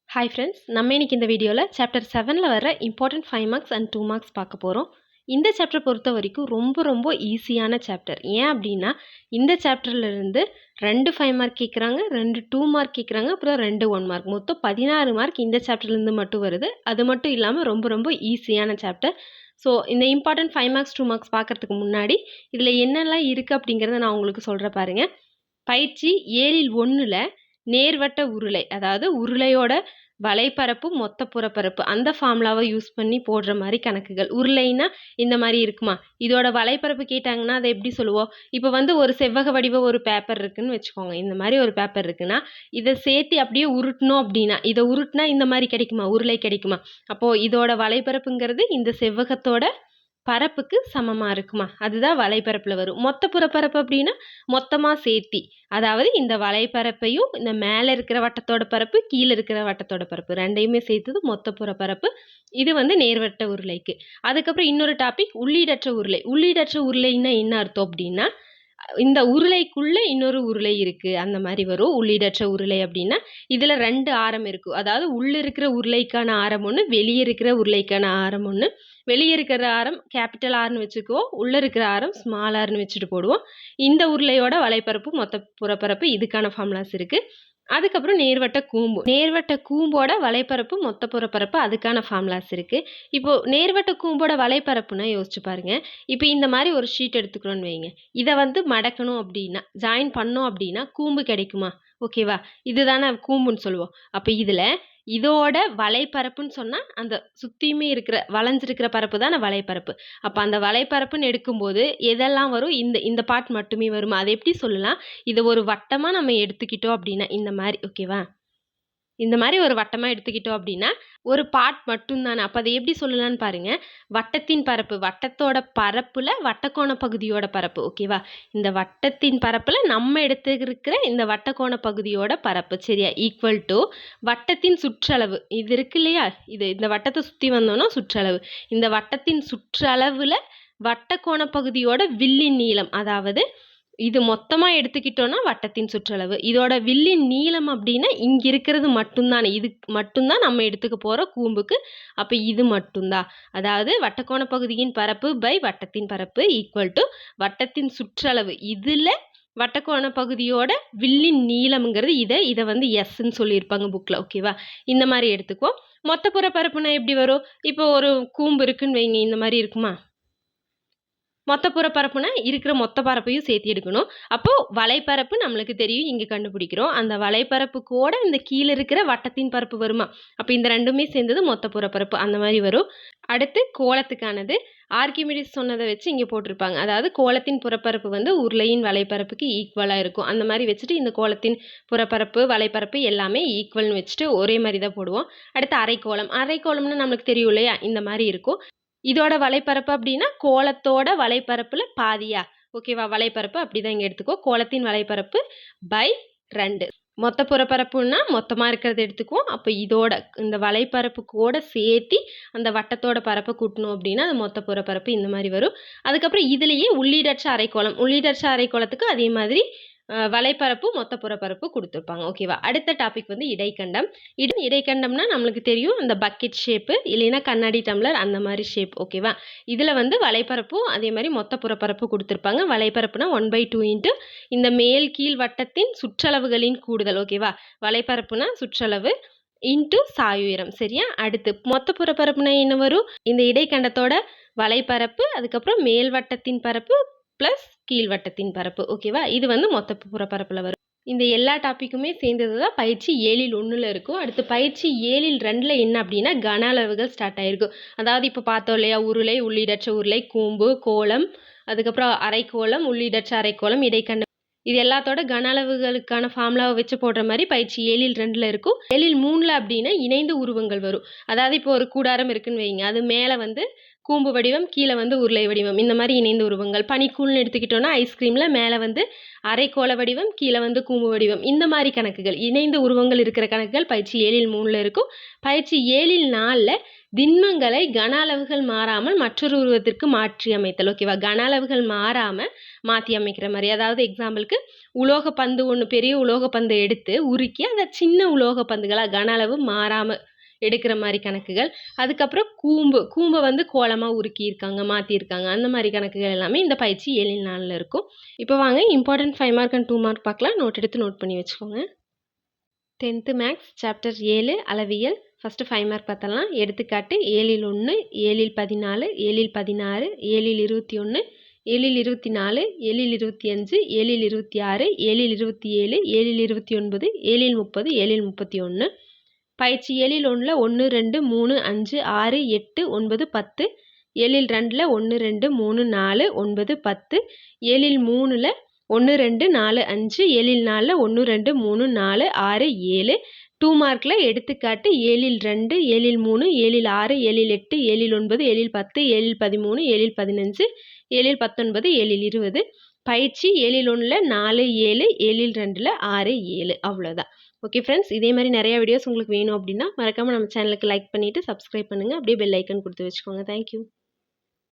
Hi friends, நம்ம இன்னைக்கு இந்த வீடியோவில் சாப்டர் 7ல் வர இம்பார்ட்டன்ட் 5 மார்க்ஸ் அண்ட் 2 மார்க்ஸ் பார்க்க போகிறோம். இந்த சாப்டர் பொறுத்த வரைக்கும் ரொம்ப ஈஸியான சாப்டர். ஏன் அப்படின்னா இந்த சாப்டர்லேருந்து 2 5 மார்க் கேட்குறாங்க, 2 2 மார்க் கேட்குறாங்க, அப்புறம் 2 1 மார்க். மொத்தம் 16 மார்க் இந்த சாப்டர்லேருந்து மட்டும் வருது. அது மட்டும் இல்லாமல் ரொம்ப ஈஸியான சாப்டர். ஸோ இந்த இம்பார்ட்டன்ட் 5 மார்க்ஸ் 2 மார்க்ஸ் பார்க்குறதுக்கு முன்னாடி இதில் என்னெல்லாம் இருக்குது அப்படிங்கிறத நான் உங்களுக்கு சொல்கிறேன் பாருங்கள். பயிற்சி 7ல் 1ல் நேர்வட்ட உருளை, அதாவது உருளையோட வலைப்பரப்பு மொத்த புறப்பரப்பு அந்த ஃபார்முலாவை யூஸ் பண்ணி போடுற மாதிரி கணக்குகள். உருளைன்னா இந்த மாதிரி இருக்குமா, இதோட வலைப்பரப்பு கேட்டாங்கன்னா அதை எப்படி சொல்லுவோம்? இப்போ வந்து ஒரு செவ்வக வடிவ ஒரு பேப்பர் இருக்குன்னு வச்சுக்கோங்க. இந்த மாதிரி ஒரு பேப்பர் இருக்குன்னா இதை சேர்த்து அப்படியே உருட்டணும் அப்படின்னா இதை உருட்டினா இந்த மாதிரி கிடைக்குமா, உருளை கிடைக்குமா? அப்போது இதோட வலைப்பரப்புங்கிறது இந்த செவ்வகத்தோட பரப்புக்கு சமமாக இருக்குமா, அதுதான் வலைப்பரப்பில் வரும். மொத்த புறப்பரப்பு அப்படின்னா மொத்தமாக சேர்த்தி, அதாவது இந்த வலைப்பரப்பையும் இந்த மேலே இருக்கிற வட்டத்தோட பரப்பு கீழே இருக்கிற வட்டத்தோட பரப்பு ரெண்டையுமே சேர்த்தது மொத்த புறப்பரப்பு. இது வந்து நேர்வட்ட உருளைக்கு. அதுக்கப்புறம் இன்னொரு டாபிக் உள்ளீடற்ற உருளை. உள்ளீடற்ற உருளைன்னா என்ன அர்த்தம் அப்படின்னா இந்த உருளைக்குள்ள இன்னொரு உருளை இருக்கு, அந்த மாதிரி வரும் உள்ளீடற்ற உருளை அப்படின்னா. இதுல 2 ஆரம் இருக்கும், அதாவது உள்ள இருக்கிற உருளைக்கான ஆரம் ஒன்று, வெளியே இருக்கிற உருளைக்கான ஆரம் ஒன்று. வெளியே இருக்கிற ஆரம் கேபிட்டல் ஆர்னு வச்சுக்குவோம், உள்ள இருக்கிற ஆரம் ஸ்மால் ஆர்னு வச்சுட்டு போடுவோம். இந்த உருளையோட வலைப்பரப்பு மொத்த புறப்பரப்பு, இதுக்கான ஃபார்முலாஸ் இருக்கு. அதுக்கப்புறம் நேர்வட்ட கூம்பு. நேர்வட்ட கூம்போட வலைப்பரப்பு மொத்த புறப்பரப்பு, அதுக்கான ஃபார்முலாஸ் இருக்குது. இப்போது நேர்வட்ட கூம்போட வலைப்பரப்புனா யோசிச்சு பாருங்க. இப்போ இந்த மாதிரி ஒரு ஷீட் எடுத்துக்கிறோன்னு வைங்க. இதை வந்து மடக்கணும் அப்படின்னா, ஜாயின் பண்ணோம் அப்படின்னா கூம்பு கிடைக்குமா? ஓகேவா, இதுதானே கூம்புன்னு சொல்லுவோம். அப்போ இதில் இதோட வலைப்பரப்புன்னு சொன்னால் அந்த சுற்றியுமே இருக்கிற வளைஞ்சிருக்கிற பரப்பு தானே வலைப்பரப்பு. அப்போ அந்த வலைப்பரப்புன்னு எடுக்கும்போது எதெல்லாம் வரும்? இந்த பார்ட் மட்டுமே வருமா? அதை எப்படி சொல்லலாம்? இதை ஒரு வட்டமாக நம்ம எடுத்துக்கிட்டோம் அப்படின்னா இந்த மாதிரி, ஓகேவா, இந்த மாதிரி ஒரு வட்டமாக எடுத்துக்கிட்டோம் அப்படின்னா ஒரு பார்ட் மட்டும்தானே. அப்போ அதை எப்படி சொல்லலான்னு பாருங்க. வட்டத்தின் பரப்பு, வட்டத்தோட பரப்புல வட்டக்கோண பகுதியோட பரப்பு, ஓகேவா. இந்த வட்டத்தின் பரப்புல நம்ம எடுத்துக்கிற இந்த வட்டக்கோண பகுதியோட பரப்பு, சரியா, ஈக்குவல் டு வட்டத்தின் சுற்றளவு. இது இருக்கு இல்லையா, இந்த வட்டத்தை சுற்றி வந்தோம்னா சுற்றளவு. இந்த வட்டத்தின் சுற்றளவுல வட்டக்கோண பகுதியோட வில்லின் நீளம், அதாவது இது மொத்தமாக எடுத்துக்கிட்டோன்னா வட்டத்தின் சுற்றளவு. இதோட வில்லின் நீளம் அப்படின்னா இங்கே இருக்கிறது மட்டும்தானே, இது மட்டும்தான் நம்ம எடுத்துக்க போகிற கூம்புக்கு. அப்போ இது மட்டும்தான், அதாவது வட்டக்கோண பகுதியின் பரப்பு பை வட்டத்தின் பரப்பு ஈக்குவல் டு வட்டத்தின் சுற்றளவு. இதில் வட்டக்கோண பகுதியோட வில்லின் நீளம்ங்கிறது இதை வந்து எஸ்ன்னு சொல்லியிருப்பாங்க புக்கில், ஓகேவா. இந்த மாதிரி எடுத்துக்குவோம். மொத்த புறப்பரப்புனா எப்படி வரும்? இப்போ ஒரு கூம்பு இருக்குன்னு வைங்க, இந்த மாதிரி இருக்குமா? மொத்த புறப்பரப்புனா இருக்கிற மொத்த பரப்பையும் சேர்த்து எடுக்கணும். அப்போது வலைப்பரப்பு நம்மளுக்கு தெரியும், இங்கே கண்டுபிடிக்கிறோம். அந்த வலைப்பரப்பு கூட இந்த கீழே இருக்கிற வட்டத்தின் பரப்பு வருமா? அப்போ இந்த ரெண்டுமே சேர்ந்தது மொத்த புறப்பரப்பு, அந்த மாதிரி வரும். அடுத்து கோலத்துக்கானது. ஆர்கிமிடிஸ் சொன்னதை வச்சு இங்கே போட்டிருப்பாங்க. அதாவது கோலத்தின் புறப்பரப்பு வந்து உருளையின் வலைப்பரப்புக்கு ஈக்குவலாக இருக்கும். அந்த மாதிரி வச்சுட்டு இந்த கோலத்தின் புறப்பரப்பு வலைப்பரப்பு எல்லாமே ஈக்குவல்னு வச்சுட்டு ஒரே மாதிரி தான் போடுவோம். அடுத்து அரைக்கோளம். அரைக்கோளம்னு நம்மளுக்கு தெரியும் இல்லையா, இந்த மாதிரி இருக்கும். இதோட வலைப்பரப்பு அப்படின்னா கோலத்தோட வலைப்பரப்புல பாதியா, ஓகேவா. வலைப்பரப்பு அப்படிதான் இங்கே எடுத்துக்கோ. கோலத்தின் வலைப்பரப்பு பை 2. மொத்த புறப்பரப்புன்னா மொத்தமாக இருக்கிறத எடுத்துக்குவோம். அப்போ இதோட இந்த வலைப்பரப்பு கூட சேர்த்தி அந்த வட்டத்தோட பரப்பை கூட்டணும் அப்படின்னா அது மொத்த புறப்பரப்பு, இந்த மாதிரி வரும். அதுக்கப்புறம் இதுலேயே உள்ளீடற்ற அரைக்கோளம். உள்ளீடற்ற அரைக்கோளத்துக்கு அதே மாதிரி வலைப்பரப்பு மொத்த புறப்பரப்பு கொடுத்துருப்பாங்க, ஓகேவா. அடுத்த டாபிக் வந்து இடைக்கண்டம். இடைக்கண்டம்னா நம்மளுக்கு தெரியும், இந்த பக்கெட் ஷேப்பு இல்லைன்னா கண்ணாடி டம்ளர் அந்த மாதிரி ஷேப், ஓகேவா. இதில் வந்து வலைப்பரப்பும் அதே மாதிரி மொத்த புறப்பரப்பு கொடுத்துருப்பாங்க. வலைப்பரப்புனா 1/2 இன்ட்டு இந்த மேல் கீழ் வட்டத்தின் சுற்றளவுகளின் கூடுதல், ஓகேவா. வலைப்பரப்புனா சுற்றளவு இன்ட்டு சாயுயரம், சரியா. அடுத்து மொத்த புறப்பரப்புனா என்ன வரும்? இந்த இடைக்கண்டத்தோட வலைப்பரப்பு, அதுக்கப்புறம் மேல் வட்டத்தின் பரப்பு ப்ளஸ் கீழ்வட்டத்தின் பரப்பு, ஓகேவா. இது வந்து மொத்த புறப்பரப்பில் வரும். இந்த எல்லா டாப்பிக்குமே சேர்ந்தது தான் பயிற்சி 7ல் 1ல் இருக்கும். அடுத்து பயிற்சி 7ல் 2ல் என்ன அப்படின்னா கன அளவுகள் ஸ்டார்ட் ஆகிருக்கும். அதாவது இப்போ பார்த்தோம் இல்லையா, உருளை, உள்ளீடற்ற உருளை, கூம்பு, கோலம், அதுக்கப்புறம் அரைக்கோளம், உள்ளீடற்ற அரைக்கோளம், இடைக்கண்டம், இது எல்லாத்தோட கன அளவுகளுக்கான ஃபார்முலாவை வச்சு போடுற மாதிரி பயிற்சி 7ல் 2ல் இருக்கும். 7ல் 3ல் அப்படின்னா இணைந்த உருவங்கள் வரும். அதாவது இப்போ ஒரு கூடாரம் இருக்குன்னு வைங்க, அது மேலே வந்து கூம்பு வடிவம், கீழே வந்து உருளை வடிவம், இந்த மாதிரி இணைந்த உருவங்கள். பனிக்கூழ்னு எடுத்துக்கிட்டோன்னா ஐஸ்கிரீமில் மேலே வந்து அரைக்கோள வடிவம், கீழே வந்து கூம்பு வடிவம், இந்த மாதிரி கணக்குகள், இணைந்த உருவங்கள் இருக்கிற கணக்குகள் பயிற்சி 7ல் 3ல் இருக்கும். பயிற்சி 7ல் 4ல் திண்மங்களை கன அளவுகள் மாறாமல் மற்றொரு உருவத்திற்கு மாற்றி அமைத்தல். ஓகேவா? கன அளவுகள் மாறாமல் மாற்றி அமைக்கிற மாதிரி. அதாவது எக்ஸாம்பிளுக்கு உலோக பந்து ஒன்று, பெரிய உலோக பந்தை எடுத்து உருக்கி அதை சின்ன உலோக பந்துகளாக கன அளவு மாறாமல் எடுக்கிற மாதிரி கணக்குகள். அதுக்கப்புறம் கூம்பை வந்து கோலமாக உருக்கியிருக்காங்க, மாற்றிருக்காங்க. அந்த மாதிரி கணக்குகள் எல்லாமே இந்த பயிற்சி 7-4 இருக்கும். இப்போ வாங்க இம்பார்ட்டன்ட் 5 மார்க் அண்ட் 2 மார்க் பார்க்கலாம். நோட் எடுத்து நோட் பண்ணி வச்சுக்கோங்க. 10th மேக்ஸ் சாப்டர் 7 அளவியல். ஃபஸ்ட்டு 5 மார்க் பார்த்தலாம். எடுத்துக்காட்டு 7-1, 7-14, 7-16, 7-21, 7-24, 7-25, 7-26, 7-27, 7-29, 7-30, 7-31. பயிற்சி 7-1 1, 2, 3, 5, 6, 8, 9, 10. 7-2 1, 2, 3, 4, 9, 10. 7-3 1, 2, 4, 5. 7-4 1, 2, 3, 4, 6, 7. 2 மார்க்கில் எடுத்துக்காட்டு 7-2, 7-3, 7-6, 7-8, 7-9, 7-10, 7-13, 7-15, 7-19, 7-20. பயிற்சி 7-1 4, 7, 7-2 6, 7. அவ்வளோதான். ஓகே ஃப்ரெண்ட்ஸ், இதே மாதிரி நிறைய வீடியோஸ் உங்களுக்கு வேணும் அப்படின்னா மறக்காமல் நம்ம சேனலுக்கு லைக் பண்ணிவிட்டு சப்ஸ்கிரைப் பண்ணுங்கள். அப்படியே பெல் ஐக்கன் கொடுத்து வச்சுக்கோங்க. தேங்க்யூ.